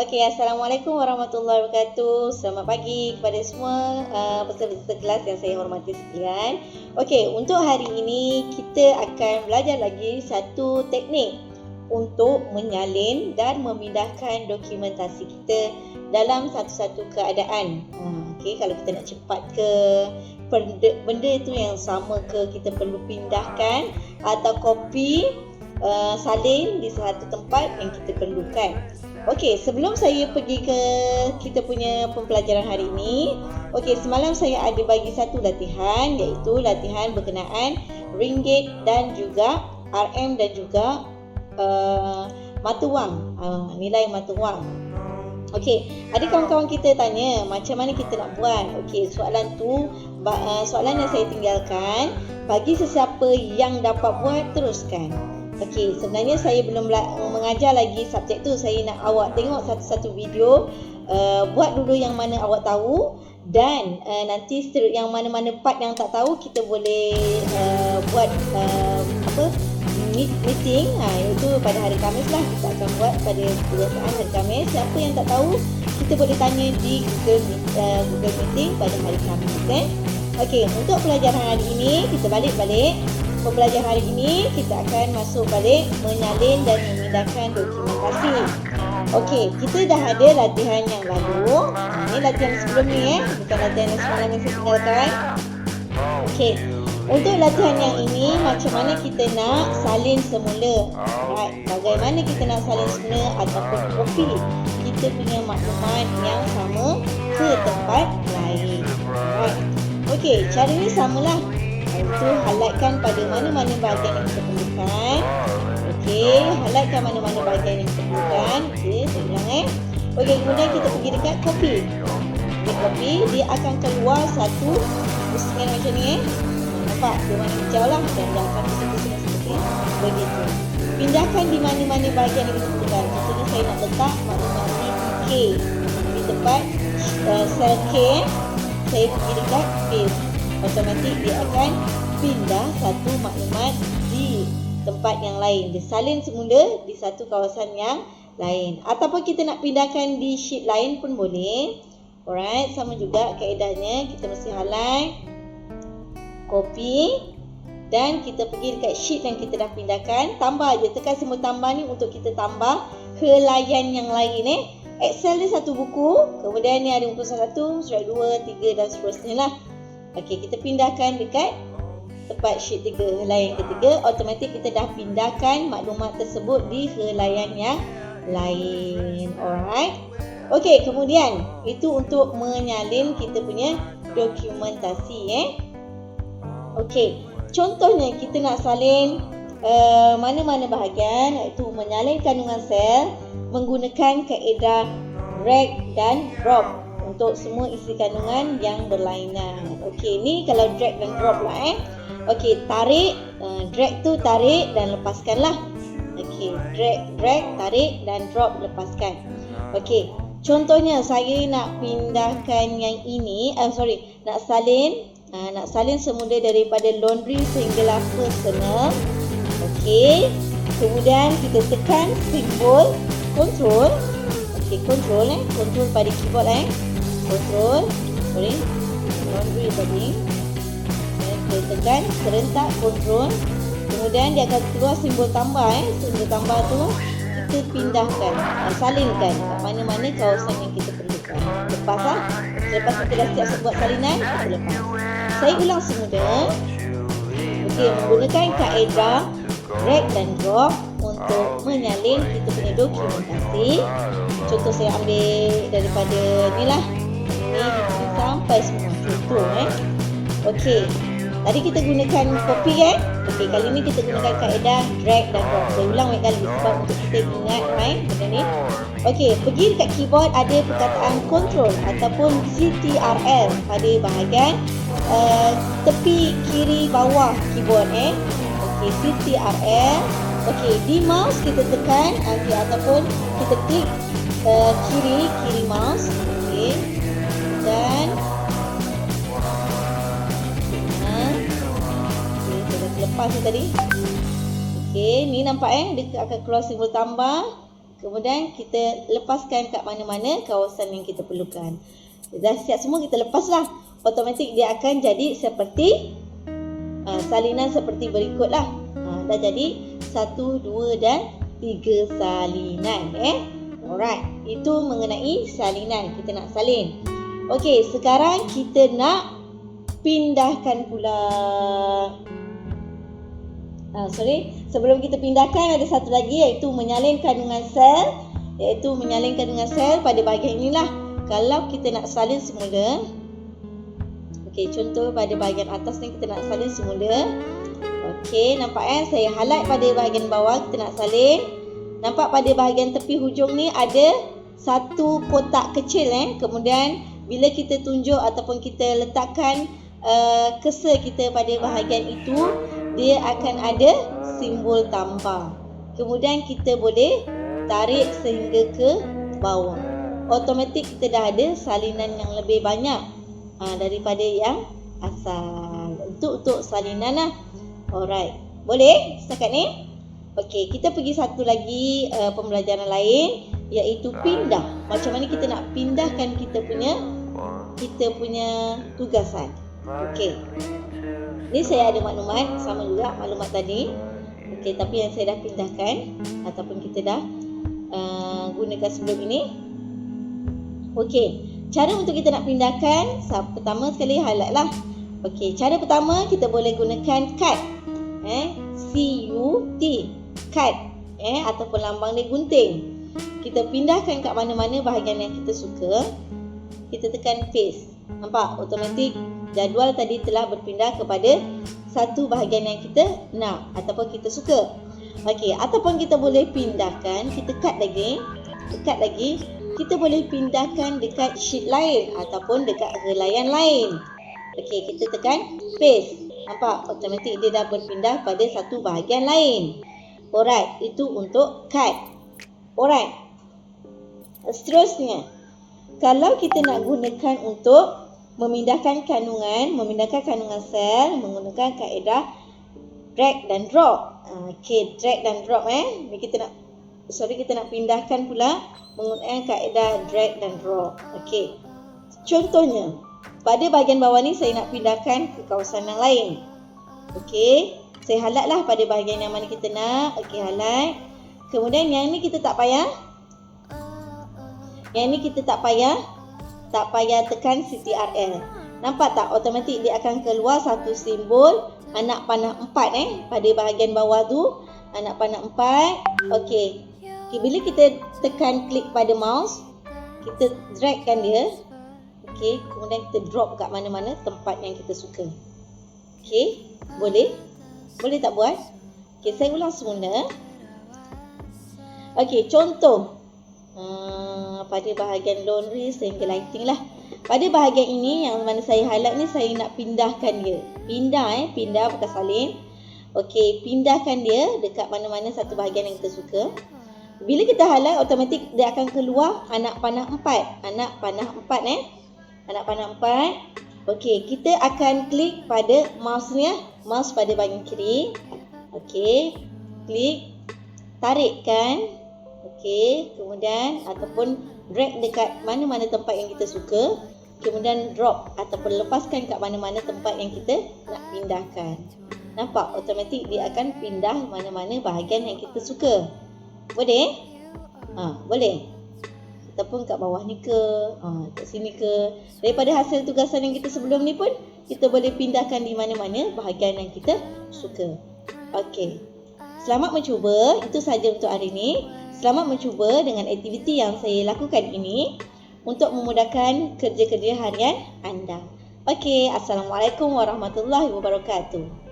Okey, Assalamualaikum warahmatullahi wabarakatuh. Selamat pagi kepada semua peserta kelas yang saya hormati sekalian. Okey, untuk hari ini kita akan belajar lagi satu teknik untuk menyalin dan memindahkan dokumentasi kita dalam satu-satu keadaan. Okey, kalau kita nak cepat ke benda itu yang sama ke, kita perlu pindahkan atau copy salin di satu tempat yang kita perlukan. Okey, sebelum saya pergi ke kita punya pembelajaran hari ini, okey, semalam saya ada bagi satu latihan, iaitu latihan berkenaan ringgit dan juga RM dan juga mata wang, nilai mata wang. Okey, ada kawan-kawan kita tanya macam mana kita nak buat. Okey, soalan tu soalan yang saya tinggalkan, bagi sesiapa yang dapat buat teruskan. Okey, sebenarnya saya belum mengajar lagi subjek tu. Saya nak awak tengok satu-satu video, buat dulu yang mana awak tahu, dan nanti yang mana-mana part yang tak tahu kita boleh buat meeting, iaitu pada hari Khamis lah. Kita akan buat pada kebiasaan hari Khamis. Siapa yang tak tahu, kita boleh tanya di Google Meeting pada hari Khamis. Okey, untuk pelajaran hari ini kita balik-balik. Pembelajaran hari ini kita akan masuk balik menyalin dan memindahkan dokumentasi. Okey, kita dah ada latihan yang lalu. Ini latihan sebelum ni, bukan latihan yang semalam yang saya tinggalkan. Okey, untuk latihan yang ini, macam mana kita nak salin semula. Bagaimana kita nak salin semula ataupun copy kita punya maklumat yang sama ke tempat lain. Okey, cara ni samalah. Itu highlightkan pada mana-mana bahagian yang kita perlukan. Okey, highlightkan mana-mana bahagian yang kita perlukan. Okey, saya ulang Okey, kemudian kita pergi dekat copy. Kita copy, dia akan keluar satu postingan macam ni. Nampak? Dia warna hijau lah, dan dia akan pusing-pusing seperti begitu. Pindahkan di mana-mana bahagian yang kita perlukan. Contohnya saya nak letak maklumat K di tempat sel K. Saya pergi dekat paste. Automatik dia akan pindah satu maklumat di tempat yang lain. Dia salin semula di satu kawasan yang lain. Ataupun kita nak pindahkan di sheet lain pun boleh. Alright, sama juga kaedahnya. Kita mesti highlight, copy, dan kita pergi dekat sheet yang kita dah pindahkan. Tambah je, tekan simbol tambah ni untuk kita tambah helaian yang lain. Excel ni satu buku, kemudian ni ada buku 1, surat 2, 3 dan seterusnya lah. Okey, kita pindahkan dekat tempat sheet 3, helaian ketiga. Automatik kita dah pindahkan maklumat tersebut di helaian yang lain. Alright. Okey, kemudian itu untuk menyalin kita punya dokumentasi. Okey, contohnya kita nak salin mana-mana bahagian, iaitu menyalin kandungan sel menggunakan kaedah drag dan drop untuk semua isi kandungan yang berlainan. Okey, ni kalau drag dan drop lah. Okey, tarik, drag tu tarik dan lepaskan lah. Okey, drag, tarik dan drop, lepaskan. Okey, contohnya saya nak pindahkan yang ini, nak salin semula daripada laundry sehinggalah personal. Okey, kemudian kita tekan simbol control. Okey, control pada keyboard control, laundry tadi. Kita tekan serentak control. Kemudian dia akan keluar simbol tambah. Simbol tambah tu kita pindahkan, salinkan kat mana-mana kawasan yang kita perlukan. Lepas lah. Selepas kita dah siap buat salinan, kita lepas. Saya ulang semula. Okey, menggunakan kaedah drag dan drop untuk menyalin kita punya dokumentasi. Contoh saya ambil daripada ni lah. Ini sampai semua contoh. Okey, tadi kita gunakan copy Okey, kali ni kita gunakan kaedah drag dan drop. Saya ulang banyak kali sebab untuk kita ingat benda ni. Okey, pergi dekat keyboard, ada perkataan control ataupun CTRL pada bahagian tepi kiri bawah keyboard. Okey, CTRL. Okey, di mouse kita tekan ataupun kita klik kiri mouse. Okey, dan lepas ni tadi. Okey, ni nampak dia akan keluar simbol tambah. Kemudian kita lepaskan kat mana-mana kawasan yang kita perlukan. Dah siap semua, kita lepaslah. Automatik dia akan jadi seperti salinan seperti berikutlah. Dah jadi 1, 2 dan 3 salinan. Alright, itu mengenai salinan. Kita nak salin. Okey, sekarang kita nak pindahkan pula. Sebelum kita pindahkan ada satu lagi, iaitu menyalin kandungan sel. Pada bahagian inilah. Kalau kita nak salin semula, okey, contoh pada bahagian atas ni kita nak salin semula. Okey, nampak saya highlight pada bahagian bawah kita nak salin. Nampak pada bahagian tepi hujung ni ada satu kotak kecil. Kemudian bila kita tunjuk ataupun kita letakkan cursor kita pada bahagian itu, dia akan ada simbol tambah. Kemudian kita boleh tarik sehingga ke bawah. Automatik kita dah ada salinan yang lebih banyak daripada yang asal. Untuk salinan lah. Alright, boleh setakat ni? Okey, kita pergi satu lagi pembelajaran lain, iaitu pindah. Macam mana kita nak pindahkan kita punya tugasan. Okey, ni saya ada maklumat, sama juga maklumat tadi. Okey, tapi yang saya dah pindahkan ataupun kita dah gunakan sebelum ini. Okey, cara untuk kita nak pindahkan, pertama sekali highlight lah. Okey, cara pertama kita boleh gunakan cut. C-U-T, cut. Ataupun lambang dia gunting. Kita pindahkan kat mana-mana bahagian yang kita suka. Kita tekan paste. Nampak? Automatik jadual tadi telah berpindah kepada satu bahagian yang kita nak ataupun kita suka. Okey, ataupun kita boleh pindahkan, kita cut lagi. Kita boleh pindahkan dekat sheet lain ataupun dekat helaian lain. Okey, kita tekan paste. Nampak? Automatik dia dah berpindah pada satu bahagian lain. Alright, itu untuk cut. Alright. Seterusnya, kalau kita nak gunakan untuk memindahkan kandungan sel menggunakan kaedah drag dan drop. Okey, drag dan drop ni kita nak pindahkan pula menggunakan kaedah drag dan drop. Okey. Contohnya, pada bahagian bawah ni saya nak pindahkan ke kawasan yang lain. Okey, saya highlight lah pada bahagian yang mana kita nak. Okey, highlight. Kemudian yang ni kita tak payah. Tak payah tekan CTRL. Nampak tak? Automatik dia akan keluar satu simbol anak panah 4 pada bahagian bawah tu. Anak panah 4. Okey. Bila kita tekan klik pada mouse, kita dragkan dia. Okey, kemudian kita drop kat mana-mana tempat yang kita suka. Okey, boleh? Boleh tak buat? Okey, saya ulang semula. Okey, contoh. Pada bahagian laundry sehingga lighting lah. Pada bahagian ini yang mana saya highlight ni, saya nak pindahkan dia. Pindah bukan salin. Okey, pindahkan dia dekat mana-mana satu bahagian yang kita suka. Bila kita highlight, automatik dia akan keluar anak panah 4. Anak panah 4. Okey, kita akan klik pada mouse pada bahagian kiri. Okey, klik, tarikkan. Okey, kemudian ataupun drag dekat mana-mana tempat yang kita suka. Kemudian drop ataupun lepaskan kat mana-mana tempat yang kita nak pindahkan. Nampak? Automatik dia akan pindah mana-mana bahagian yang kita suka. Boleh? Boleh. Ataupun kat bawah ni ke, kat sini ke. Daripada hasil tugasan yang kita sebelum ni pun, kita boleh pindahkan di mana-mana bahagian yang kita suka. Okey. Selamat mencuba. Itu sahaja untuk hari ini. Selamat mencuba dengan aktiviti yang saya lakukan ini untuk memudahkan kerja-kerja harian anda. Okey, Assalamualaikum warahmatullahi wabarakatuh.